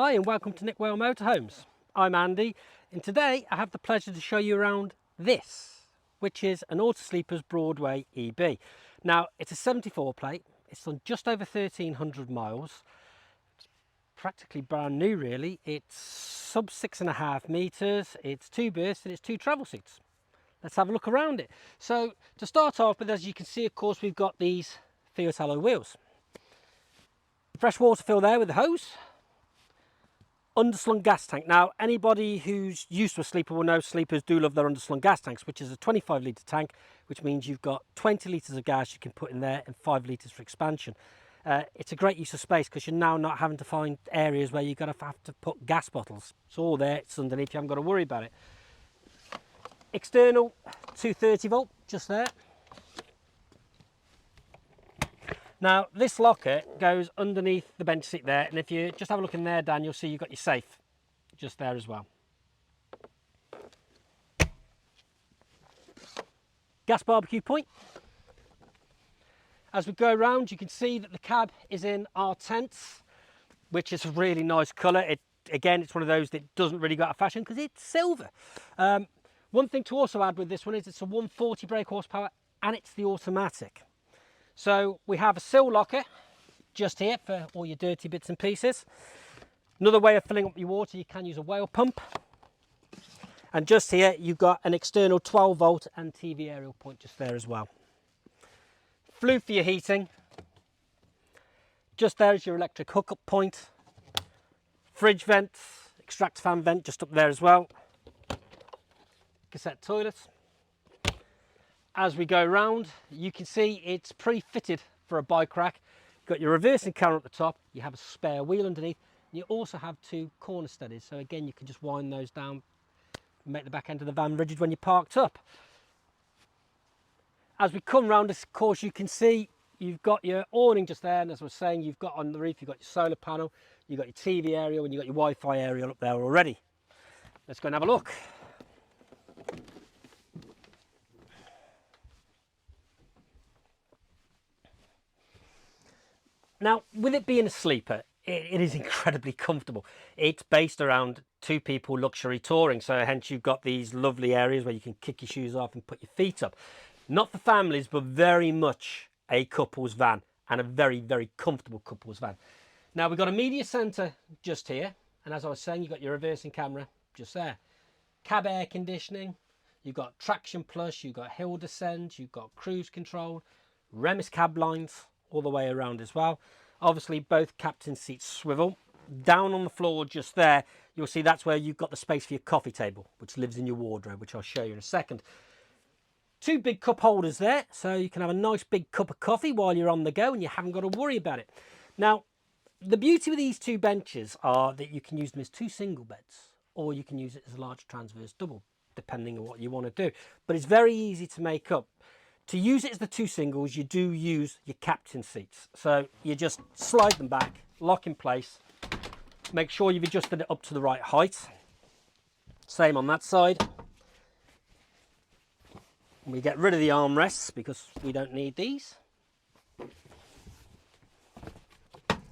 Hi and welcome to Nick Whale Motorhomes. I'm Andy and today I have the pleasure to show you around this, which is an Auto Sleepers Broadway EB. Now it's a 74 plate, it's on just over 1300 miles, it's practically brand new really. It's sub 6.5 meters, it's 2 berths and it's 2 travel seats. Let's have a look around it. So to start off with, as you can see, of course, we've got these Fiat alloy wheels. Fresh water fill there with the hose. Underslung gas tank. Now anybody who's used to a sleeper will know sleepers do love their underslung gas tanks, which is a 25 litre tank, which means you've got 20 litres of gas you can put in there and 5 litres for expansion. It's a great use of space because you're now not having to find areas where you're going to have to put gas bottles. It's all there, it's underneath, you haven't got to worry about it. External 230 volt just there. Now this locker goes underneath the bench seat there, and if you just have a look in there, Dan, you'll see you've got your safe just there as well. Gas barbecue point. As we go around, you can see that the cab is in R10s, which is a really nice colour. Again, it's one of those that doesn't really go out of fashion because it's silver. One thing to also add with this one is it's a 140 brake horsepower and it's the automatic. So we have a sill locker just here for all your dirty bits and pieces. Another way of filling up your water, you can use a whale pump. And just here, you've got an external 12 volt and TV aerial point just there as well. Flue for your heating. Just there is your electric hookup point. Fridge vents, extract fan vent just up there as well. Cassette toilet. As we go around, you can see it's pre-fitted for a bike rack. You've got your reversing camera at the top, you have a spare wheel underneath, and you also have 2 corner steadies. So again, you can just wind those down, make the back end of the van rigid when you're parked up. As we come round, of course, you can see you've got your awning just there, and as I was saying, you've got on the roof, you've got your solar panel, you've got your TV aerial, and you've got your Wi-Fi aerial up there already. Let's go and have a look. Now, with it being a sleeper, it is incredibly comfortable. It's based around 2 people luxury touring, so hence you've got these lovely areas where you can kick your shoes off and put your feet up. Not for families, but very much a couple's van, and a very, very comfortable couple's van. Now, we've got a media centre just here, and as I was saying, you've got your reversing camera just there. Cab air conditioning, you've got traction plus, you've got hill descent, you've got cruise control, Remis cab lines all the way around as well. Obviously both captain seats swivel. Down on the floor just there, you'll see that's where you've got the space for your coffee table, which lives in your wardrobe, which I'll show you in a second. 2 big cup holders there, so you can have a nice big cup of coffee while you're on the go and you haven't got to worry about it. Now, the beauty with these 2 benches are that you can use them as 2 single beds, or you can use it as a large transverse double, depending on what you want to do. But it's very easy to make up. To use it as the 2 singles, you do use your captain seats. So you just slide them back, lock in place, make sure you've adjusted it up to the right height. Same on that side. We get rid of the armrests because we don't need these.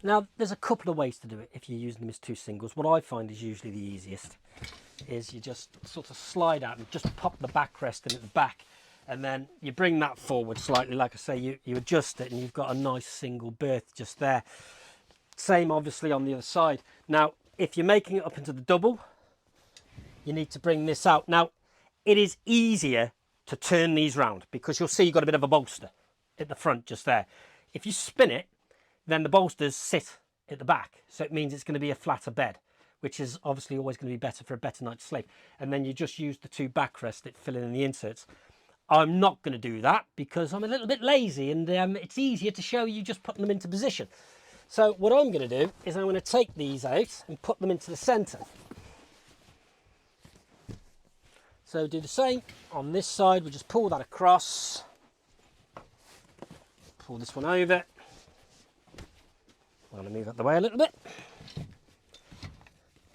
Now, there's a couple of ways to do it if you're using them as 2 singles. What I find is usually the easiest is you just sort of slide out and just pop the backrest in at the back. And then you bring that forward slightly, like I say, you adjust it and you've got a nice single berth just there. Same obviously on the other side. Now, if you're making it up into the double, you need to bring this out. Now, it is easier to turn these round because you'll see you've got a bit of a bolster at the front just there. If you spin it, then the bolsters sit at the back. So it means it's going to be a flatter bed, which is obviously always going to be better for a better night's sleep. And then you just use the 2 backrests that fill in the inserts. I'm not going to do that because I'm a little bit lazy and it's easier to show you just putting them into position. So what I'm going to do is I'm going to take these out and put them into the centre. So do the same on this side. We just pull that across, pull this one over. I'm going to move out the way a little bit.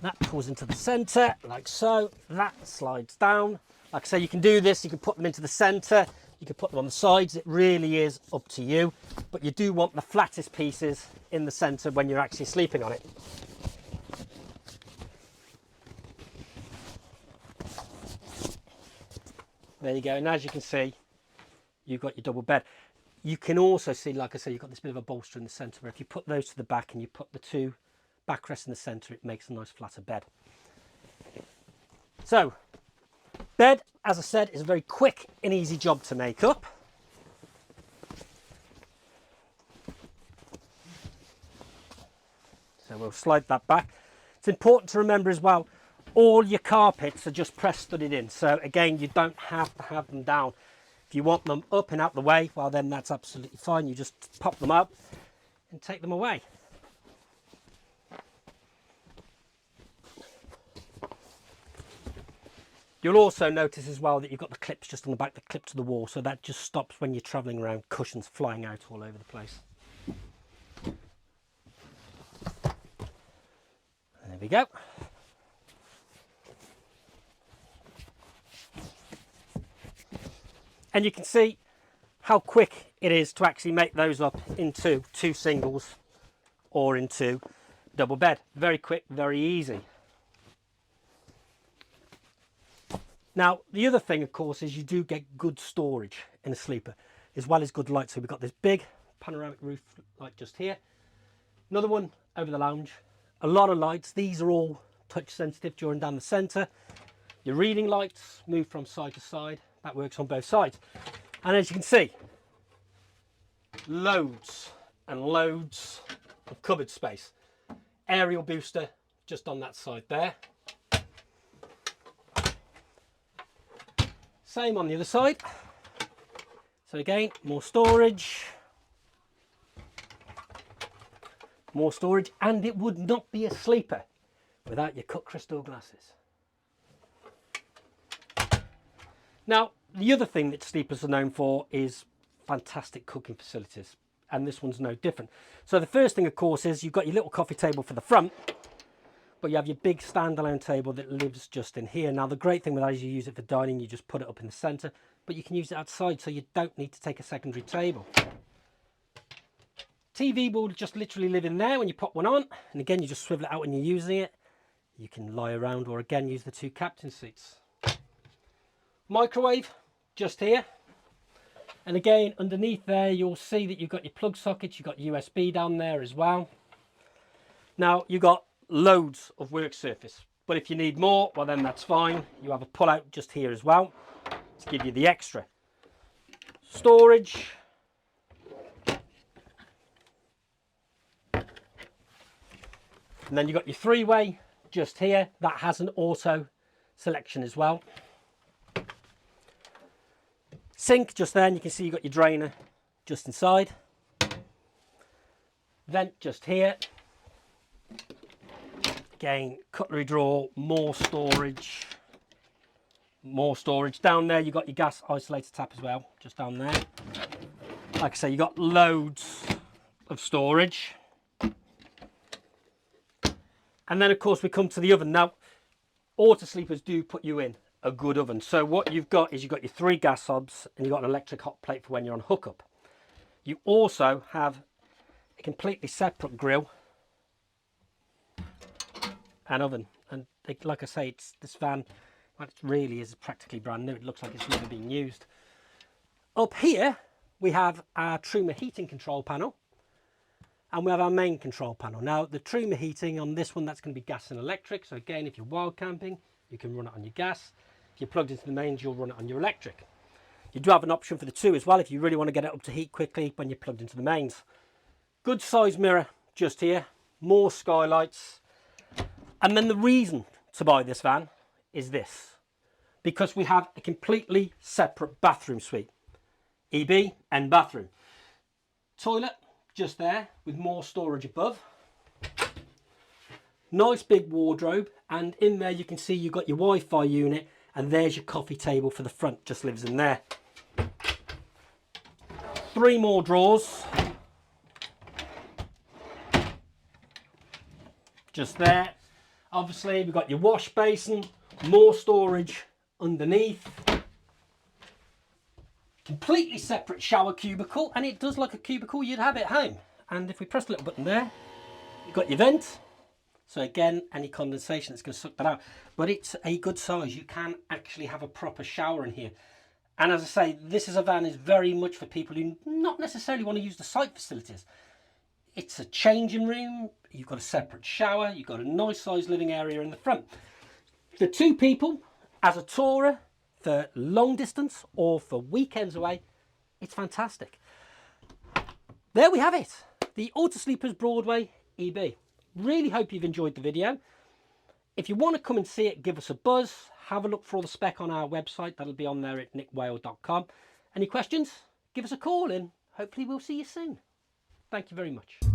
That pulls into the centre like so. That slides down. Like I say, you can do this, you can put them into the centre, you can put them on the sides, it really is up to you. But you do want the flattest pieces in the centre when you're actually sleeping on it. There you go. And as you can see, you've got your double bed. You can also see, like I said, you've got this bit of a bolster in the centre where if you put those to the back and you put the two backrests in the centre, it makes a nice flatter bed. So, bed, as I said, is a very quick and easy job to make up. So we'll slide that back. It's important to remember as well, all your carpets are just press studded in. So again, you don't have to have them down. If you want them up and out the way, well then that's absolutely fine. You just pop them up and take them away. You'll also notice as well that you've got the clips just on the back that clip to the wall, so that just stops when you're travelling around cushions flying out all over the place. There we go. And you can see how quick it is to actually make those up into two singles or into double bed. Very quick, very easy. Now, the other thing, of course, is you do get good storage in a sleeper, as well as good light. So we've got this big panoramic roof light just here. Another one over the lounge. A lot of lights. These are all touch sensitive during down the centre. Your reading lights move from side to side. That works on both sides. And as you can see, loads and loads of cupboard space. Aerial booster just on that side there. Same on the other side. So again, more storage, and it would not be a sleeper without your cut crystal glasses. Now, the other thing that sleepers are known for is fantastic cooking facilities, and this one's no different. So the first thing, of course, is you've got your little coffee table for the front, but you have your big standalone table that lives just in here. Now, the great thing with that is you use it for dining, you just put it up in the centre, but you can use it outside, so you don't need to take a secondary table. TV will just literally live in there when you pop one on, and again, you just swivel it out when you're using it. You can lie around or again use the two captain seats. Microwave just here, and again underneath there you'll see that you've got your plug sockets, you've got USB down there as well. Now you've got loads of work surface, but if you need more, well then that's fine. You have a pull out just here as well to give you the extra storage. And then you've got your three-way just here. That has an auto selection as well. Sink just there, and you can see you've got your drainer just inside. Vent just here. Again, cutlery drawer, more storage. More storage. Down there you've got your gas isolator tap as well, just down there. Like I say, you've got loads of storage. And then of course we come to the oven. Now, auto sleepers do put you in a good oven. So what you've got is you've got your 3 gas hobs and you've got an electric hot plate for when you're on hookup. You also have a completely separate grill and oven. And like I say, it's this van, well, it really is practically brand new. It looks like it's never been used. Up here we have our Truma heating control panel. And we have our main control panel. Now, the Truma heating on this one, that's going to be gas and electric. So again, if you're wild camping, you can run it on your gas. If you're plugged into the mains, you'll run it on your electric. You do have an option for the 2 as well, if you really want to get it up to heat quickly when you're plugged into the mains. Good size mirror just here, more skylights. And then the reason to buy this van is this, because we have a completely separate bathroom suite. EB and bathroom. Toilet just there with more storage above. Nice big wardrobe, and in there you can see you've got your Wi-Fi unit, and there's your coffee table for the front, just lives in there. 3 more drawers just there. Obviously we've got your wash basin, more storage underneath. Completely separate shower cubicle, and it does like a cubicle you'd have at home. And if we press the little button there, you've got your vent. So again, any condensation that's going to suck that out. But it's a good size. You can actually have a proper shower in here. And as I say, this is a van is very much for people who not necessarily want to use the site facilities. It's a changing room, you've got a separate shower, you've got a nice sized living area in the front. For 2 people, as a tourer, for long distance or for weekends away, it's fantastic. There we have it, the Autosleepers Broadway EB. Really hope you've enjoyed the video. If you want to come and see it, give us a buzz. Have a look for all the spec on our website. That'll be on there at nickwhale.com. Any questions? Give us a call and hopefully we'll see you soon. Thank you very much.